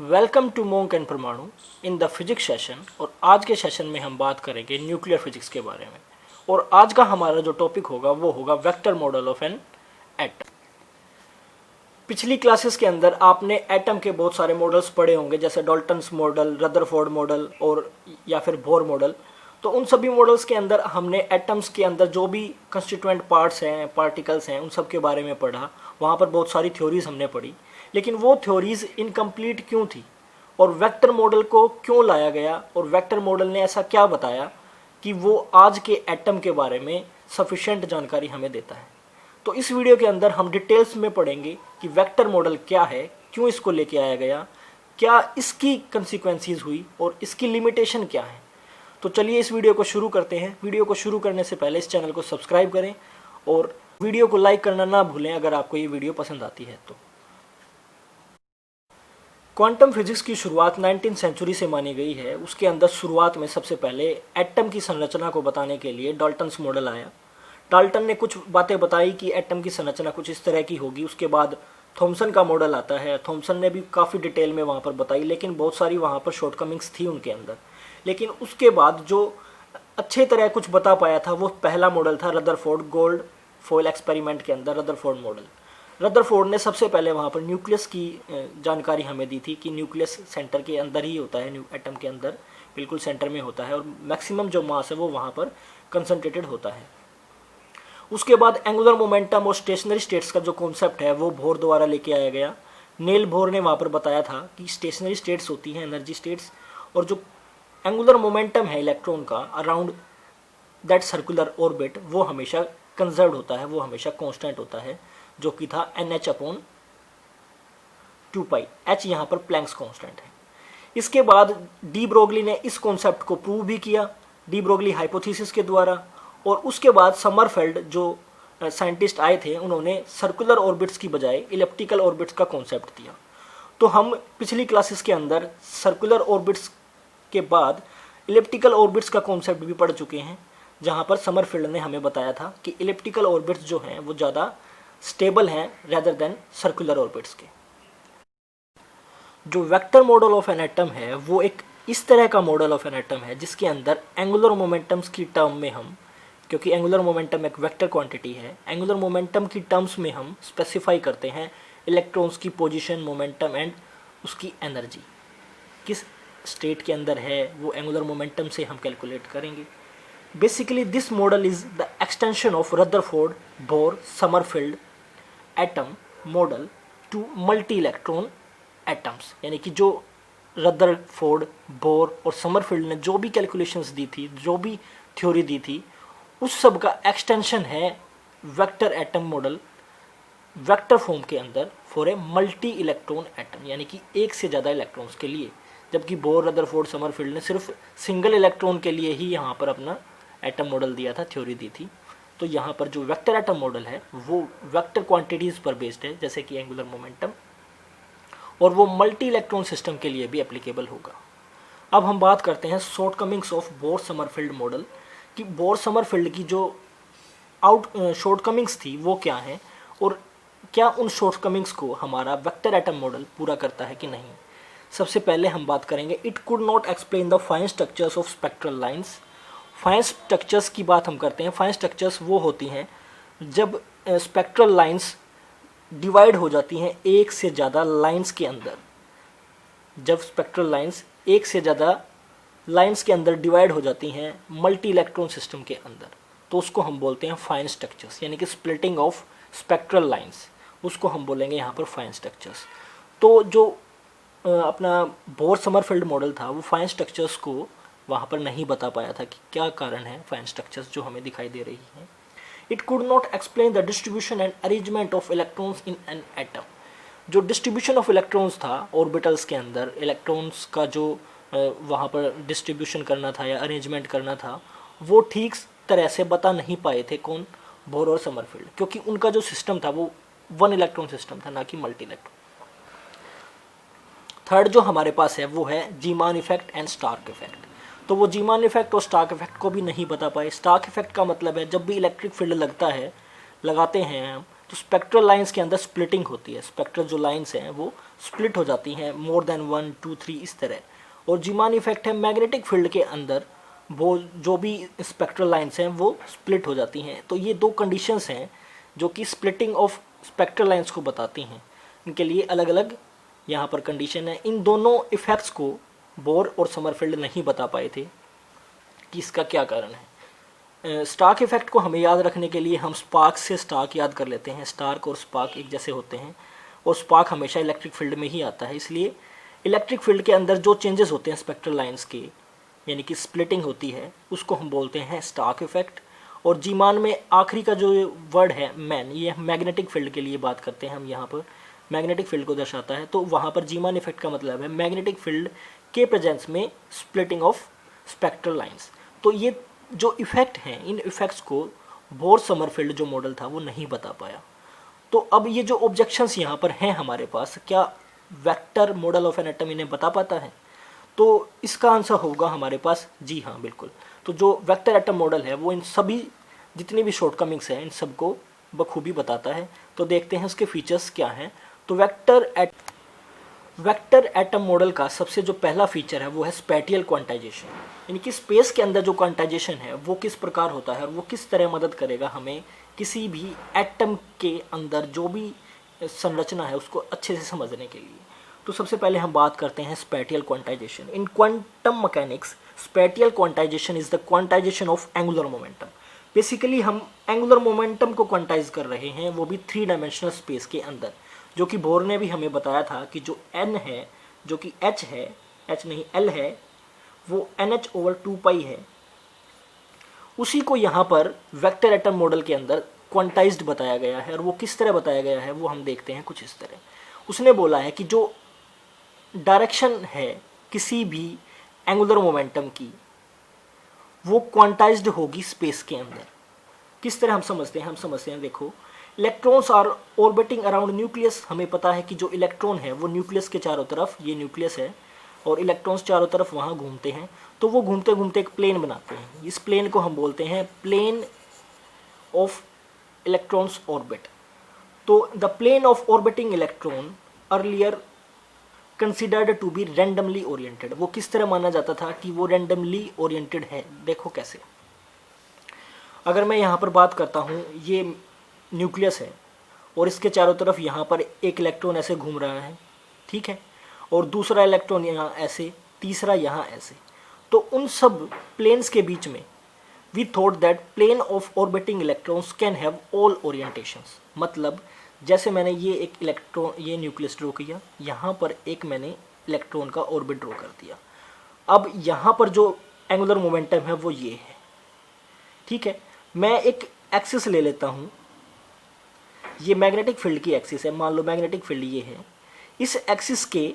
Welcome to monk and परमाणु in the physics session. और आज के सेशन में हम बात करेंगे न्यूक्लियर फिजिक्स के बारे में। और आज का हमारा जो टॉपिक होगा वो होगा vector model of an atom. पिछली क्लासेस के अंदर आपने एटम के बहुत सारे मॉडल्स पढ़े होंगे, जैसे डाल्टन्स मॉडल, रदरफोर्ड मॉडल और या फिर बोर मॉडल। तो उन सभी मॉडल्स के अंदर हमने एटम्स के अंदर जो भी कंस्टिट्यूएंट पार्ट्स हैं, पार्टिकल्स हैं, उन सब के बारे में पढ़ा। वहाँ पर बहुत सारी थ्योरीज हमने पढ़ी, लेकिन वो थ्योरीज इनकम्प्लीट क्यों थी और वेक्टर मॉडल को क्यों लाया गया और वेक्टर मॉडल ने ऐसा क्या बताया कि वो आज के एटम के बारे में सफिशिएंट जानकारी हमें देता है। तो इस वीडियो के अंदर हम डिटेल्स में पढ़ेंगे कि वेक्टर मॉडल क्या है, क्यों इसको लेके आया गया, क्या इसकी कंसिक्वेंसीज हुई और इसकी लिमिटेशन क्या है। तो चलिए इस वीडियो को शुरू करते हैं। वीडियो को शुरू करने से पहले इस चैनल को सब्सक्राइब करें और वीडियो को लाइक करना ना भूलें अगर आपको ये वीडियो पसंद आती है तो। क्वांटम फिजिक्स की शुरुआत 19वीं सेंचुरी से मानी गई है। उसके अंदर शुरुआत में सबसे पहले एटम की संरचना को बताने के लिए डाल्टन्स मॉडल आया। डाल्टन ने कुछ बातें बताई कि एटम की संरचना कुछ इस तरह की होगी। उसके बाद थॉमसन का मॉडल आता है। थॉमसन ने भी काफ़ी डिटेल में वहाँ पर बताई, लेकिन बहुत सारी वहाँ पर शॉर्टकमिंग्स थी उनके अंदर। लेकिन उसके बाद जो अच्छे तरह कुछ बता पाया था वो पहला मॉडल था रदरफोर्ड गोल्ड फॉयल एक्सपेरिमेंट के अंदर रदरफोर्ड मॉडल। रदरफोर्ड ने सबसे पहले वहाँ पर न्यूक्लियस की जानकारी हमें दी थी कि न्यूक्लियस सेंटर के अंदर ही होता है, एटम के अंदर बिल्कुल सेंटर में होता है और मैक्सिमम जो मास है वो वहाँ पर कंसंट्रेटेड होता है। उसके बाद एंगुलर मोमेंटम और स्टेशनरी स्टेट्स का जो कॉन्सेप्ट है वो बोर द्वारा लेके आया गया। नेल बोर ने वहाँ पर बताया था कि स्टेशनरी स्टेट्स होती हैं एनर्जी स्टेट्स, और जो एंगुलर मोमेंटम है इलेक्ट्रॉन का अराउंड दैट सर्कुलर ऑर्बिट वो हमेशा कंजर्व होता है, वो हमेशा कांस्टेंट होता है, जो कि था NH/2π। h यहाँ पर प्लैंक्स कांस्टेंट है। इसके बाद डी ब्रोगली ने इस कॉन्सेप्ट को प्रूव भी किया डी ब्रोगली हाइपोथेसिस के द्वारा। और उसके बाद समरफेल्ड जो साइंटिस्ट आए थे उन्होंने सर्कुलर ऑर्बिट्स की बजाय इलिप्टिकल ऑर्बिट्स का कॉन्सेप्ट दिया। तो हम पिछली क्लासेस के अंदर सर्कुलर ऑर्बिट्स के बाद इलिप्टिकल ऑर्बिट्स का कॉन्सेप्ट भी पढ़ चुके हैं, जहाँ पर समरफील्ड ने हमें बताया था कि इलिप्टिकल ऑर्बिट्स जो हैं वो ज़्यादा स्टेबल हैं रेदर देन सर्कुलर ऑर्बिट्स के। जो vector model of an atom है वो एक इस तरह का मॉडल ऑफ एन एटम है जिसके अंदर एंगुलर मोमेंटम्स की टर्म में हम, क्योंकि एंगुलर मोमेंटम एक वेक्टर क्वांटिटी है, एंगुलर मोमेंटम की टर्म्स में हम स्पेसिफाई करते हैं इलेक्ट्रॉन्स की पोजीशन, मोमेंटम एंड उसकी एनर्जी किस स्टेट के अंदर है वो एंगुलर मोमेंटम से हम कैलकुलेट करेंगे। Basically this model is the extension of Rutherford Bohr Sommerfeld atom model to multi electron atoms. यानी कि जो रदरफोर्ड, बोर और समरफील्ड ने जो भी कैलकुलेशंस दी थी, जो भी थ्योरी दी थी, उस सब का एक्सटेंशन है vector atom model vector form के अंदर for a multi electron atom, यानी कि एक से ज़्यादा इलेक्ट्रॉन्स के लिए। जबकि बोर, रदरफोर्ड, समरफील्ड ने सिर्फ सिंगल इलेक्ट्रॉन के लिए ही यहाँ पर अपना एटम मॉडल दिया था, थ्योरी दी थी। तो यहाँ पर जो वेक्टर एटम मॉडल है वो वेक्टर क्वांटिटीज़ पर बेस्ड है, जैसे कि एंगुलर मोमेंटम, और वो मल्टी इलेक्ट्रॉन सिस्टम के लिए भी एप्लीकेबल होगा। अब हम बात करते हैं shortcomings of Bohr Sommerfeld model कि बोर समरफील्ड की जो शॉर्टकमिंग्स थी वो क्या हैं और क्या उन शॉर्टकमिंग्स को हमारा वेक्टर एटम मॉडल पूरा करता है कि नहीं। सबसे पहले हम बात करेंगे it could not explain the fine structures of spectral lines. Fine structures की बात हम करते हैं। फाइन स्ट्रक्चर्स वो होती हैं जब स्पेक्ट्रल लाइंस डिवाइड हो जाती हैं एक से ज़्यादा लाइंस के अंदर। जब स्पेक्ट्रल लाइंस एक से ज़्यादा लाइंस के अंदर डिवाइड हो जाती हैं मल्टी इलेक्ट्रॉन सिस्टम के अंदर, तो उसको हम बोलते हैं फाइन स्ट्रक्चर्स, यानी कि स्प्लिटिंग ऑफ स्पेक्ट्रल लाइंस, उसको हम बोलेंगे यहाँ पर फाइन स्ट्रक्चर्स। तो जो अपना बोर समरफील्ड मॉडल था वो फाइन स्ट्रक्चर्स को वहाँ पर नहीं बता पाया था कि क्या कारण है फाइन स्ट्रक्चर्स जो हमें दिखाई दे रही हैं। It could not explain the distribution and arrangement of electrons in an atom. जो डिस्ट्रीब्यूशन ऑफ इलेक्ट्रॉन्स था ऑर्बिटल्स के अंदर, इलेक्ट्रॉन्स का जो वहाँ पर डिस्ट्रीब्यूशन करना था या अरेंजमेंट करना था, वो ठीक तरह से बता नहीं पाए थे कौन, बोर और समरफील्ड, क्योंकि उनका जो सिस्टम था वो वन इलेक्ट्रॉन सिस्टम था, ना कि मल्टी इलेक्ट्रॉन। थर्ड जो हमारे पास है वो है Zeeman effect and Stark effect. तो वो जीमान इफेक्ट और स्टार्क इफेक्ट को भी नहीं बता पाए। स्टार्क इफेक्ट का मतलब है जब भी इलेक्ट्रिक फील्ड लगाते हैं हम, तो स्पेक्ट्रल लाइंस के अंदर स्प्लिटिंग होती है। स्पेक्ट्रल जो लाइंस हैं वो स्प्लिट हो जाती हैं मोर देन 1 2 3 इस तरह। और जीमान इफेक्ट है मैग्नेटिक फील्ड के अंदर वो जो भी स्पेक्ट्रल लाइंस हैं वो स्प्लिट हो जाती हैं। तो ये दो कंडीशंस हैं जो कि स्प्लिटिंग ऑफ स्पेक्ट्रल लाइंस को बताती हैं। इनके लिए अलग अलग यहाँ पर कंडीशन है। इन दोनों इफेक्ट्स को बोर और समरफील्ड नहीं बता पाए थे कि इसका क्या कारण है। स्टार्क इफेक्ट को हमें याद रखने के लिए हम स्पार्क से स्टार्क याद कर लेते हैं। स्टार्क और स्पार्क एक जैसे होते हैं और स्पार्क हमेशा इलेक्ट्रिक फील्ड में ही आता है, इसलिए इलेक्ट्रिक फील्ड के अंदर जो चेंजेस होते हैं स्पेक्ट्रल लाइंस के, यानी कि स्प्लिटिंग होती है, उसको हम बोलते हैं स्टार्क इफेक्ट। और जीमान में आखिरी का जो वर्ड है मैन, ये मैग्नेटिक फील्ड के लिए बात करते हैं हम, यहाँ पर मैग्नेटिक फील्ड को दर्शाता है। तो वहाँ पर जीमान इफेक्ट का मतलब है मैग्नेटिक फील्ड के प्रेजेंस में स्प्लिटिंग ऑफ स्पेक्ट्रल लाइंस। तो ये जो इफेक्ट हैं, इन इफेक्ट्स को बोर समरफील्ड जो मॉडल था वो नहीं बता पाया। तो अब ये जो ऑब्जेक्शंस यहाँ पर हैं हमारे पास, क्या vector model of an atom इन्हें बता पाता है? तो इसका आंसर होगा हमारे पास जी हाँ, बिल्कुल। तो जो वेक्टर एटम मॉडल है वो इन सभी जितनी भी शॉर्टकमिंग्स हैं इन सबको बखूबी बताता है। तो देखते हैं उसके फीचर्स क्या हैं। तो वेक्टर एटम मॉडल का सबसे जो पहला फीचर है वो है स्पैटियल क्वांटाइजेशन, यानी कि स्पेस के अंदर जो क्वांटाइजेशन है वो किस प्रकार होता है और वो किस तरह मदद करेगा हमें किसी भी एटम के अंदर जो भी संरचना है उसको अच्छे से समझने के लिए। तो सबसे पहले हम बात करते हैं spatial quantization. In quantum mechanics spatial quantization is the quantization of angular momentum. Basically हम एंगुलर मोमेंटम को क्वांटाइज कर रहे हैं, वो भी 3 डायमेंशनल स्पेस के अंदर, जो कि बोर ने भी हमें बताया था कि जो n है, जो कि h है, h नहीं l है, वो NH/2π है। उसी को यहाँ पर वेक्टर एटम मॉडल के अंदर क्वांटाइज्ड बताया गया है। और वो किस तरह बताया गया है वो हम देखते हैं कुछ इस तरह। उसने बोला है कि जो डायरेक्शन है किसी भी एंगुलर मोमेंटम की वो क्वांटाइज्ड होगी स्पेस के अंदर। किस तरह हम समझते हैं, देखो, electrons are orbiting around nucleus. हमें पता है कि जो इलेक्ट्रॉन है वो न्यूक्लियस के चारों तरफ, ये न्यूक्लियस है और इलेक्ट्रॉन्स चारों तरफ वहाँ घूमते हैं। तो वो घूमते घूमते एक प्लेन बनाते हैं। इस प्लेन को हम बोलते हैं प्लेन ऑफ इलेक्ट्रॉन्स ऑर्बिट। तो the plane of orbiting electron earlier considered to be randomly oriented. वो किस तरह माना जाता था कि वो रैंडमली ओरिएंटेड है। देखो कैसे, अगर मैं यहाँ पर बात करता हूँ, ये न्यूक्लियस है और इसके चारों तरफ यहाँ पर एक इलेक्ट्रॉन ऐसे घूम रहा है, ठीक है, और दूसरा इलेक्ट्रॉन यहाँ ऐसे, तीसरा यहाँ ऐसे। तो उन सब प्लेन्स के बीच में we thought that plane of orbiting electrons can have all orientations. मतलब जैसे मैंने ये एक इलेक्ट्रॉन, ये न्यूक्लियस ड्रॉ किया, यहाँ पर एक मैंने इलेक्ट्रॉन का ऑर्बिट ड्रॉ कर दिया। अब यहाँ पर जो एंगुलर मोमेंटम है वो ये है, ठीक है। मैं एक एक्सिस ले लेता हूँ, ये मैग्नेटिक फील्ड की एक्सिस है, मान लो मैग्नेटिक फील्ड ये है। इस एक्सिस के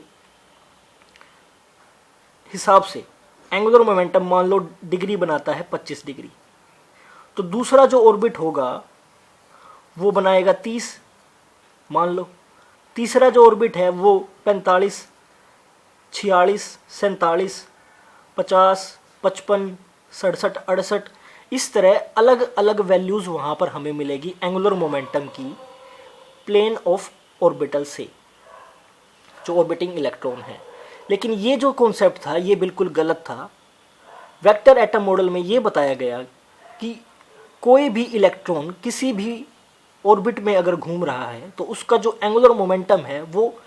हिसाब से एंगुलर मोमेंटम मान लो डिग्री बनाता है 25 डिग्री। तो दूसरा जो ऑर्बिट होगा वो बनाएगा 30, मान लो। तीसरा जो ऑर्बिट है वो 45, 46, 47, 50, 55, 67, 68, इस तरह अलग अलग वैल्यूज़ वहाँ पर हमें मिलेगी एंगुलर मोमेंटम की प्लेन ऑफ ऑर्बिटल से, जो ऑर्बिटिंग इलेक्ट्रॉन है। लेकिन ये जो कॉन्सेप्ट था ये बिल्कुल गलत था। वेक्टर एटम मॉडल में ये बताया गया कि कोई भी इलेक्ट्रॉन किसी भी ऑर्बिट में अगर घूम रहा है तो उसका जो एंगुलर मोमेंटम है वो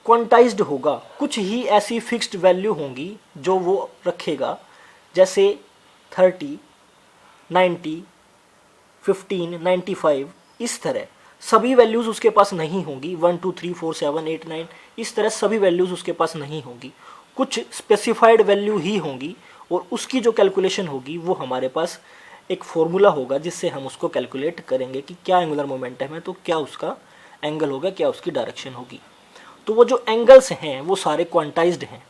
क्वांटाइज्ड होगा। कुछ ही ऐसी फिक्स्ड वैल्यू होंगी जो वो रखेगा, जैसे 30, 90, 15, 95, इस तरह सभी वैल्यूज़ उसके पास नहीं होंगी। 1 2 3 4 7 8 9 इस तरह सभी वैल्यूज़ उसके पास नहीं होंगी। कुछ स्पेसिफाइड वैल्यू ही होंगी और उसकी जो कैलकुलेशन होगी वो हमारे पास एक फॉर्मूला होगा जिससे हम उसको कैलकुलेट करेंगे कि क्या एंगुलर मोमेंटम है, तो क्या उसका एंगल होगा, क्या उसकी डायरेक्शन होगी। तो वो जो एंगल्स हैं वो सारे क्वांटाइज्ड हैं।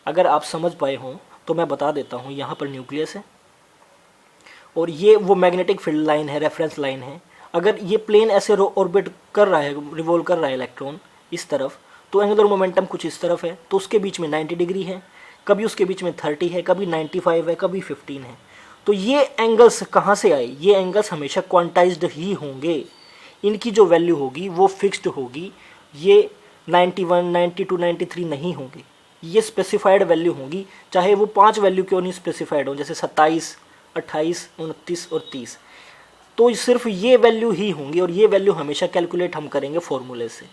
अगर आप समझ पाए हों तो मैं बता देता हूँ। यहाँ पर न्यूक्लियस है और ये वो मैग्नेटिक फील्ड लाइन है, रेफरेंस लाइन है। अगर ये प्लेन ऐसे ऑर्बिट कर रहा है, रिवॉल्व कर रहा है इलेक्ट्रॉन इस तरफ, तो एंगुलर मोमेंटम कुछ इस तरफ है, तो उसके बीच में 90 डिग्री है, कभी उसके बीच में 30 है, कभी 95 है, कभी 15 है। तो ये एंगल्स कहाँ से आए? ये एंगल्स हमेशा क्वांटाइज्ड ही होंगे। इनकी जो वैल्यू होगी वो फिक्स्ड होगी। ये 91, 92, 93 नहीं होंगे, ये स्पेसिफाइड वैल्यू होंगी, चाहे वो 5 वैल्यू क्यों नहीं स्पेसिफाइड हो, जैसे 27, 28, 29 और 30। तो सिर्फ ये वैल्यू ही होंगी और ये वैल्यू हमेशा कैलकुलेट हम करेंगे फॉर्मूले से।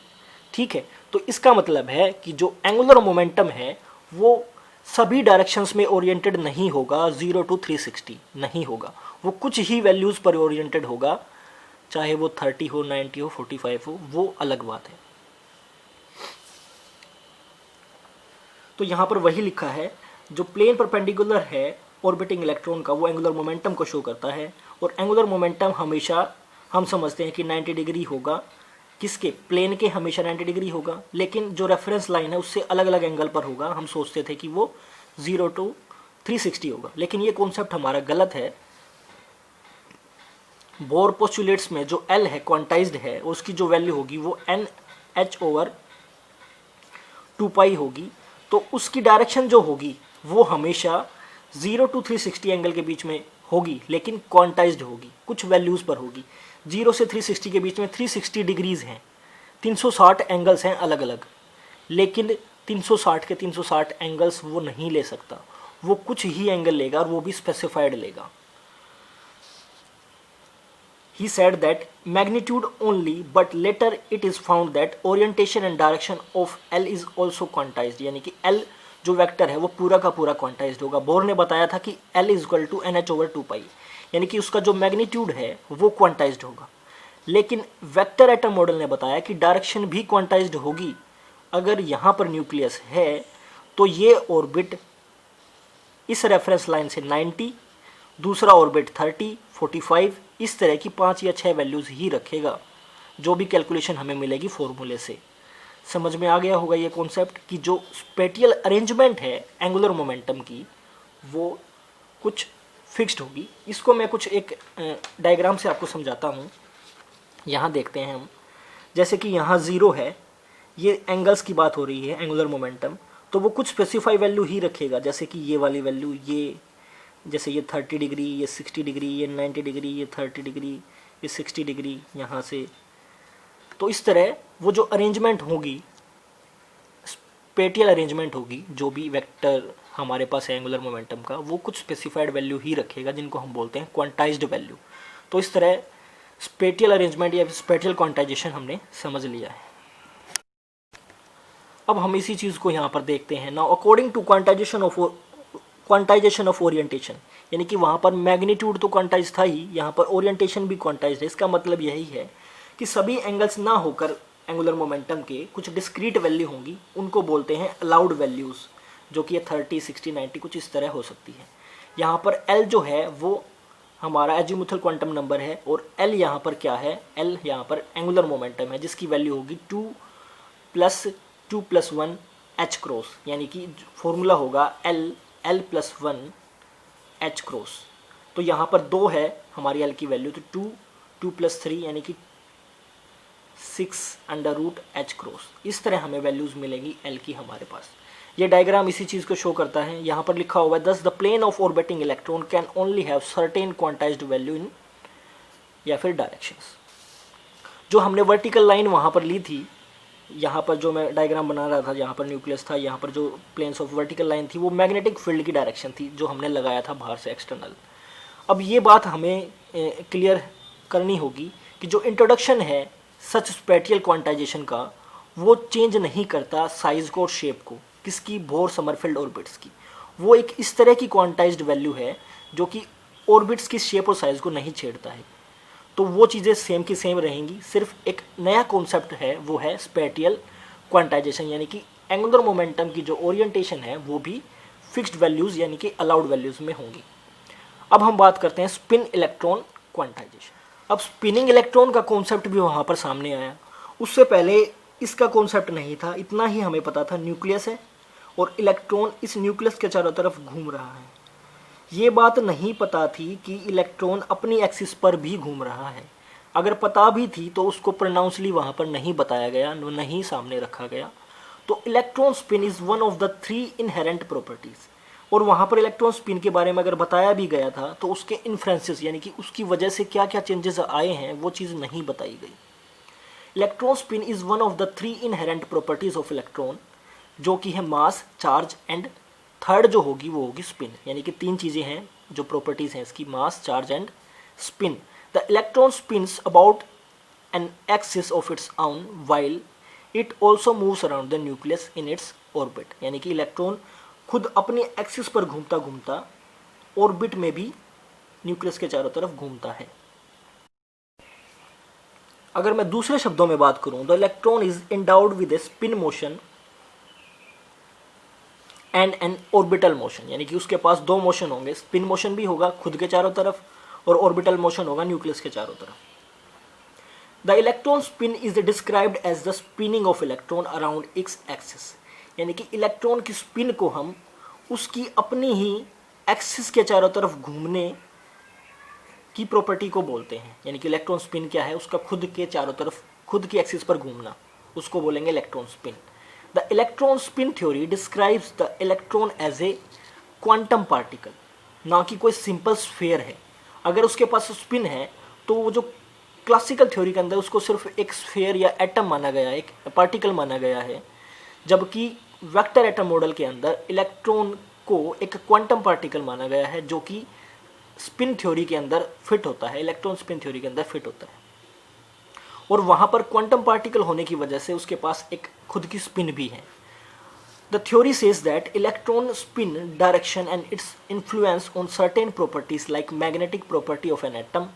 ठीक है, तो इसका मतलब है कि जो एंगुलर मोमेंटम है वो सभी डायरेक्शंस में ओरिएंटेड नहीं होगा, 0 to 360 नहीं होगा, वो कुछ ही वैल्यूज़ पर ओरिएंटेड होगा, चाहे वो 30 हो, 90 हो, 45 हो, वो अलग बात है। तो यहाँ पर वही लिखा है, जो प्लेन परपेंडिकुलर है ऑर्बिटिंग इलेक्ट्रॉन का वो एंगुलर मोमेंटम को शो करता है, और एंगुलर मोमेंटम हमेशा हम समझते हैं कि 90 डिग्री होगा, किसके, प्लेन के हमेशा 90 डिग्री होगा, लेकिन जो रेफरेंस लाइन है उससे अलग अलग एंगल पर होगा। हम सोचते थे कि वो 0 to 360 होगा, लेकिन ये कॉन्सेप्ट हमारा गलत है। बोर पोस्टुलेट्स में जो L है क्वांटाइज्ड है, और उसकी जो वैल्यू होगी वो NH/2π होगी, तो उसकी डायरेक्शन जो होगी वो हमेशा 0 to 360 एंगल के बीच में होगी, लेकिन क्वांटाइज्ड होगी, कुछ वैल्यूज़ पर होगी। 0 से 360 के बीच में 360 डिग्रीज हैं, 360 एंगल्स हैं अलग अलग, लेकिन 360 के 360 एंगल्स वो नहीं ले सकता, वो कुछ ही एंगल लेगा और वो भी स्पेसिफाइड लेगा। He said that magnitude only, but later it is found that orientation and direction of L is also quantized, यानी कि L जो वेक्टर है वो पूरा का पूरा क्वांटाइज्ड होगा। बोर ने बताया था कि L is equal to NH/2π, यानी कि उसका जो मैग्नीट्यूड है वो क्वांटाइज्ड होगा, लेकिन वेक्टर एटम मॉडल ने बताया कि डायरेक्शन भी क्वांटाइज्ड होगी। अगर यहाँ पर न्यूक्लियस है तो ये ऑर्बिट इस रेफरेंस लाइन से 90, दूसरा ऑर्बिट 30, 45, इस तरह की 5 या 6 वैल्यूज़ ही रखेगा, जो भी कैलकुलेशन हमें मिलेगी फॉर्मूले से। समझ में आ गया होगा ये कॉन्सेप्ट कि जो स्पेटियल अरेंजमेंट है एंगुलर मोमेंटम की वो कुछ फिक्स्ड होगी। इसको मैं कुछ एक डायग्राम से आपको समझाता हूँ। यहाँ देखते हैं हम, जैसे कि यहाँ 0 है, ये एंगल्स की बात हो रही है एंगुलर मोमेंटम, तो वो कुछ स्पेसिफाई वैल्यू ही रखेगा, जैसे कि ये वाली वैल्यू, ये जैसे ये 30 डिग्री, ये 60 डिग्री, ये 90 डिग्री, ये 30 डिग्री, ये 60 डिग्री यहाँ से। तो इस तरह वो जो अरेंजमेंट होगी, स्पेटियल अरेंजमेंट होगी, जो भी वेक्टर हमारे पास है एंगुलर मोमेंटम का, वो कुछ स्पेसिफाइड वैल्यू ही रखेगा, जिनको हम बोलते हैं क्वांटाइज्ड वैल्यू। तो इस तरह स्पेटियल अरेंजमेंट या स्पेटियल क्वांटाइजेशन हमने समझ लिया है। अब हम इसी चीज़ को यहाँ पर देखते हैं। Now according to quantization of orientation, यानी कि वहाँ पर मैग्नीट्यूड तो क्वांटाइज था ही, यहाँ पर ओरिएंटेशन भी क्वांटाइज है। इसका मतलब यही है कि सभी एंगल्स ना होकर एंगुलर मोमेंटम के कुछ डिस्क्रीट वैल्यू होंगी, उनको बोलते हैं अलाउड वैल्यूज़, जो कि 30, 60, 90 कुछ इस तरह हो सकती है। यहाँ पर L जो है वो हमारा एजीमुथल क्वांटम नंबर है, और L यहाँ पर क्या है, L यहाँ पर एंगुलर मोमेंटम है, जिसकी वैल्यू होगी 2 + 1 h क्रॉस, यानी कि फॉर्मूला होगा L + 1 h क्रॉस। तो यहाँ पर 2 है हमारी L की वैल्यू, तो 2 + 3 यानी कि 6√h क्रॉस। इस तरह हमें वैल्यूज़ मिलेगी L की हमारे पास। ये डायग्राम इसी चीज़ को शो करता है। यहाँ पर लिखा हुआ है, thus the plane of orbiting electron can only have certain quantized value in, या फिर डायरेक्शंस। जो हमने वर्टिकल लाइन वहाँ पर ली थी, यहाँ पर जो मैं डायग्राम बना रहा था, यहाँ पर न्यूक्लियस था, यहाँ पर जो प्लेन्स ऑफ वर्टिकल लाइन थी वो मैग्नेटिक फील्ड की डायरेक्शन थी, जो हमने लगाया था बाहर से एक्सटर्नल। अब ये बात हमें क्लियर करनी होगी कि जो इंट्रोडक्शन है सच स्पेटियल क्वांटाइजेशन का, वो चेंज नहीं करता साइज़ को और शेप को, किसकी, बोर समरफील्ड ऑर्बिट्स की। वो एक इस तरह की क्वांटाइज्ड वैल्यू है जो कि ऑर्बिट्स की शेप और साइज़ को नहीं छेड़ता है। तो वो चीज़ें सेम की सेम रहेंगी, सिर्फ एक नया कॉन्सेप्ट है, वो है स्पेटियल क्वांटाइजेशन, यानी कि एंगुलर मोमेंटम की जो ओरिएंटेशन है वो भी फिक्स्ड वैल्यूज़ यानी कि अलाउड वैल्यूज़ में होंगी। अब हम बात करते हैं स्पिन इलेक्ट्रॉन क्वांटाइजेशन। अब स्पिनिंग इलेक्ट्रॉन का कॉन्सेप्ट भी वहाँ पर सामने आया। उससे पहले इसका कॉन्सेप्ट नहीं था, इतना ही हमें पता था न्यूक्लियस है और इलेक्ट्रॉन इस न्यूक्लियस के चारों तरफ घूम रहा है। ये बात नहीं पता थी कि इलेक्ट्रॉन अपनी एक्सिस पर भी घूम रहा है। अगर पता भी थी तो उसको प्रोनाउंसली वहाँ पर नहीं बताया गया, नहीं सामने रखा गया। तो electron spin is one of the 3 inherent properties, और वहाँ पर इलेक्ट्रॉन स्पिन के बारे में अगर बताया भी गया था तो उसके इन्फ्लुएंसेस यानी कि उसकी वजह से क्या क्या चेंजेस आए हैं वो चीज़ नहीं बताई गई। Electron spin is one of the 3 inherent properties of electron, जो कि है मास, चार्ज एंड थर्ड जो होगी वो होगी स्पिन। यानी कि 3 चीज़ें हैं जो प्रॉपर्टीज हैं इसकी, mass, charge and spin. The electron spins about an axis of its own while it also moves around the nucleus in its orbit. यानी कि इलेक्ट्रॉन खुद अपने एक्सिस पर घूमता घूमता ऑर्बिट में भी न्यूक्लियस के चारों तरफ घूमता है। अगर मैं दूसरे शब्दों में बात करूं, the electron is endowed with a spin motion and an orbital motion. यानी कि उसके पास 2 मोशन होंगे, स्पिन मोशन भी होगा खुद के चारों तरफ और ऑर्बिटल मोशन होगा न्यूक्लियस के चारों तरफ। The electron spin is described as the spinning of electron around its axis. यानी कि इलेक्ट्रॉन की स्पिन को हम उसकी अपनी ही एक्सिस के चारों तरफ घूमने की प्रॉपर्टी को बोलते हैं। यानी कि इलेक्ट्रॉन स्पिन क्या है, उसका खुद के चारों तरफ खुद की एक्सिस पर घूमना, उसको बोलेंगे electron spin. The electron spin theory describes the electron as a quantum particle, ना कि कोई सिंपल स्फीयर है। अगर उसके पास स्पिन है तो वो जो क्लासिकल थ्योरी के अंदर उसको सिर्फ एक स्फीयर या एटम माना गया है, एक पार्टिकल माना गया है, जबकि वेक्टर एटम मॉडल के अंदर इलेक्ट्रॉन को एक क्वांटम पार्टिकल माना गया है जो कि स्पिन थ्योरी के अंदर फिट होता है, इलेक्ट्रॉन स्पिन थ्योरी के अंदर फिट होता है। और वहाँ पर क्वांटम पार्टिकल होने की वजह से उसके पास एक खुद की स्पिन भी है। The theory says that electron spin direction and its influence on certain properties like magnetic property of an atom.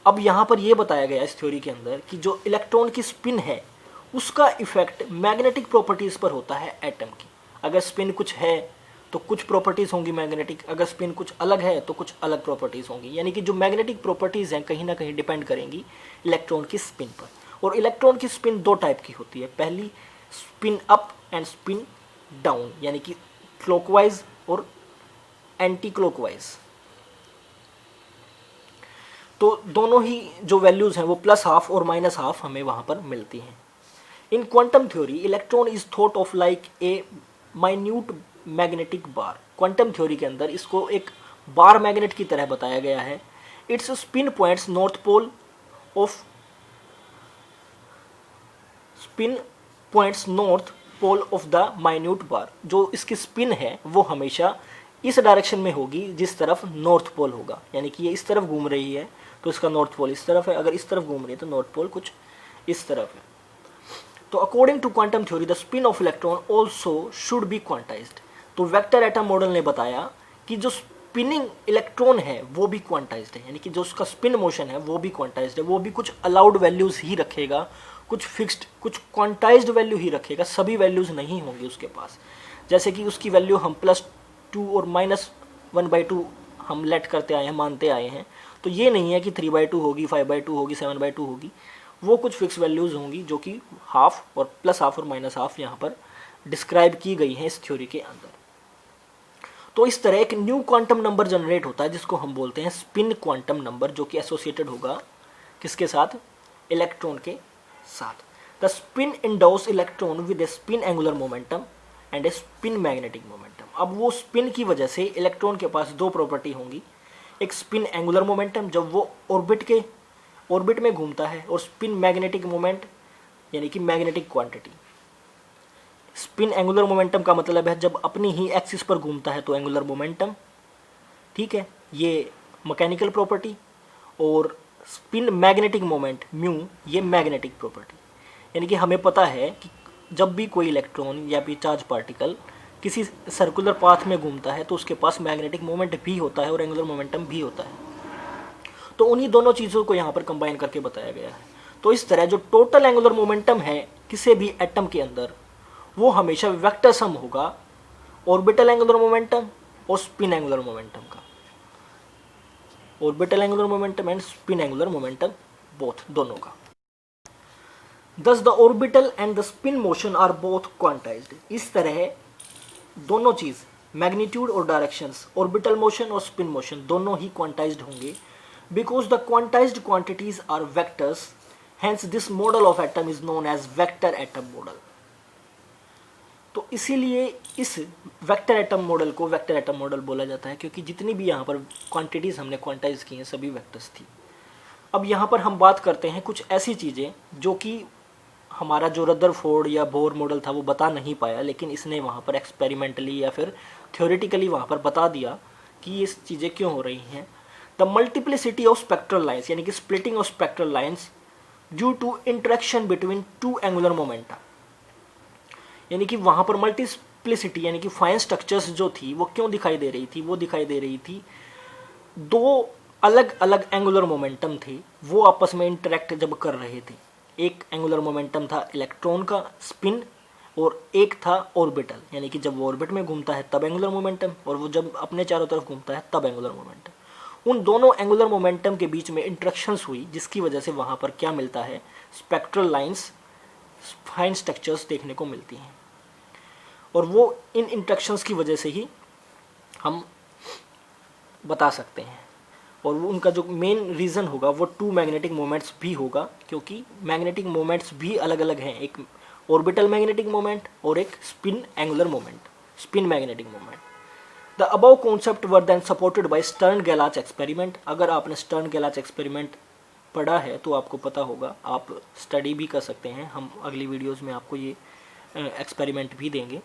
अब यहाँ पर यह बताया गया इस थ्योरी के अंदर कि जो इलेक्ट्रॉन की स्पिन है उसका इफेक्ट मैग्नेटिक प्रॉपर्टीज पर होता है एटम की। अगर स्पिन कुछ है तो कुछ प्रॉपर्टीज होंगी मैग्नेटिक, अगर स्पिन कुछ अलग है तो कुछ अलग प्रॉपर्टीज होंगी। यानी कि जो मैग्नेटिक प्रॉपर्टीज हैं कहीं ना कहीं डिपेंड करेंगी इलेक्ट्रॉन की स्पिन पर। और इलेक्ट्रॉन की स्पिन 2 टाइप की होती है, पहली spin up and spin down, यानी कि क्लॉकवाइज और एंटी क्लॉकवाइज। तो दोनों ही जो वैल्यूज हैं वो +½ और -½ हमें वहां पर मिलती हैं। इन quantum theory electron is thought of like a minute magnetic bar. Quantum theory के अंदर इसको एक बार मैग्नेट की तरह बताया गया है। Its spin points north pole of the minute bar. जो इसकी स्पिन है वो हमेशा इस डायरेक्शन में होगी जिस तरफ नॉर्थ पोल होगा। यानी कि ये इस तरफ घूम रही है तो इसका नॉर्थ पोल इस तरफ है, अगर इस तरफ घूम रही है तो नॉर्थ पोल कुछ इस तरफ है। तो according to quantum theory the spin of electron also should be quantized. तो वेक्टर एटम मॉडल ने बताया कि जो स्पिनिंग इलेक्ट्रॉन है वो भी क्वांटाइज्ड है, यानी कि जो उसका स्पिन मोशन है वो भी क्वांटाइज्ड है, वो भी कुछ अलाउड वैल्यूज ही रखेगा, कुछ फिक्स्ड कुछ क्वांटाइज्ड वैल्यू ही रखेगा, सभी वैल्यूज नहीं होंगी उसके पास। जैसे कि उसकी वैल्यू हम +2 और -1/2 हम लेट करते आए हैं, मानते आए हैं। तो ये नहीं है कि 3/2 होगी, 5/2 होगी, 7/2 होगी, वो कुछ फिक्स वैल्यूज होंगी जो कि हाफ और +½ और -½ यहाँ पर डिस्क्राइब की गई हैं इस थ्योरी के अंदर। तो इस तरह एक न्यू क्वांटम नंबर जनरेट होता है जिसको हम बोलते हैं स्पिन क्वांटम नंबर, जो कि एसोसिएटेड होगा किसके साथ, इलेक्ट्रॉन के साथ। The spin endows electron with a spin angular momentum and a spin magnetic momentum. अब वो स्पिन की वजह से इलेक्ट्रॉन के पास 2 प्रॉपर्टी होंगी, एक स्पिन एंगुलर मोमेंटम जब वो ऑर्बिट में घूमता है, और स्पिन मैग्नेटिक मोमेंट यानी कि magnetic quantity. Spin angular momentum का मतलब है जब अपनी ही एक्सिस पर घूमता है तो एंगुलर मोमेंटम, ठीक है, ये मैकेनिकल प्रॉपर्टी। और स्पिन मैग्नेटिक मोमेंट म्यू, ये मैग्नेटिक प्रॉपर्टी। यानी कि हमें पता है कि जब भी कोई इलेक्ट्रॉन या भी चार्ज पार्टिकल किसी सर्कुलर पाथ में घूमता है तो उसके पास मैग्नेटिक मोमेंट भी होता है और एंगुलर मोमेंटम भी होता है। तो उन्हीं दोनों चीज़ों को यहाँ पर कंबाइन करके बताया गया है। तो इस तरह जो टोटल एंगुलर मोमेंटम है किसी भी एटम के अंदर वो हमेशा वेक्टर सम होगा ऑर्बिटल एंगुलर मोमेंटम और स्पिन एंगुलर मोमेंटम का। Orbital angular momentum and spin angular momentum both, दोनों का। Thus the orbital and the spin motion are both quantized। इस तरह दोनों चीज़ मैग्नीट्यूड और डायरेक्शंस, ऑर्बिटल मोशन और स्पिन मोशन दोनों ही क्वांटाइज्ड होंगे। Because the quantized quantities are vectors, hence this model of atom is known as vector atom model. तो इसीलिए इस वेक्टर एटम मॉडल को वेक्टर एटम मॉडल बोला जाता है, क्योंकि जितनी भी यहाँ पर क्वांटिटीज़ हमने क्वांटाइज की हैं सभी वेक्टर्स थी। अब यहाँ पर हम बात करते हैं कुछ ऐसी चीज़ें जो कि हमारा जो रदरफोर्ड या बोर मॉडल था वो बता नहीं पाया, लेकिन इसने वहाँ पर एक्सपेरिमेंटली या फिर थ्योरेटिकली वहाँ पर बता दिया कि ये चीज़ें क्यों हो रही हैं। The multiplicity of spectral lines, यानी कि splitting of spectral lines due to interaction between two angular momenta, यानी कि वहाँ पर मल्टीप्लिसिटी यानी कि फाइन स्ट्रक्चर्स जो थी वो क्यों दिखाई दे रही थी, वो दिखाई दे रही थी दो अलग अलग एंगुलर मोमेंटम थे, वो आपस में इंटरेक्ट जब कर रहे थे। एक एंगुलर मोमेंटम था इलेक्ट्रॉन का स्पिन और एक था ऑर्बिटल, यानी कि जब वो ऑर्बिट में घूमता है तब एंगुलर मोमेंटम, और वो जब अपने चारों तरफ घूमता है तब एंगुलर मोमेंटम। उन दोनों एंगुलर मोमेंटम के बीच में इंटरेक्शंस हुई, जिसकी वजह से वहाँ पर क्या मिलता है, स्पेक्ट्रल लाइंस, फाइन स्ट्रक्चर्स देखने को मिलती हैं। और वो इन इंटरेक्शंस की वजह से ही हम बता सकते हैं। और वो उनका जो मेन रीज़न होगा वो टू मैग्नेटिक मोमेंट्स भी होगा, क्योंकि मैग्नेटिक मोमेंट्स भी अलग अलग हैं, एक ऑर्बिटल मैग्नेटिक मोमेंट और एक spin angular moment, spin magnetic moment. The above concept were then supported by Stern Gerlach experiment. अगर आपने स्टर्न गेलाच एक्सपेरिमेंट पढ़ा है तो आपको पता होगा, आप स्टडी भी कर सकते हैं, हम अगली वीडियोज़ में आपको ये एक्सपेरिमेंट भी देंगे।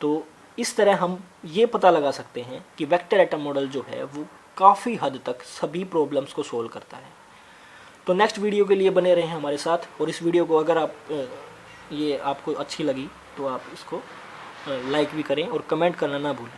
तो इस तरह हम ये पता लगा सकते हैं कि वेक्टर एटम मॉडल जो है वो काफ़ी हद तक सभी प्रॉब्लम्स को सोल्व करता है। तो नेक्स्ट वीडियो के लिए बने रहें हमारे साथ, और इस वीडियो को अगर ये आपको अच्छी लगी तो आप इसको लाइक भी करें और कमेंट करना ना भूलें।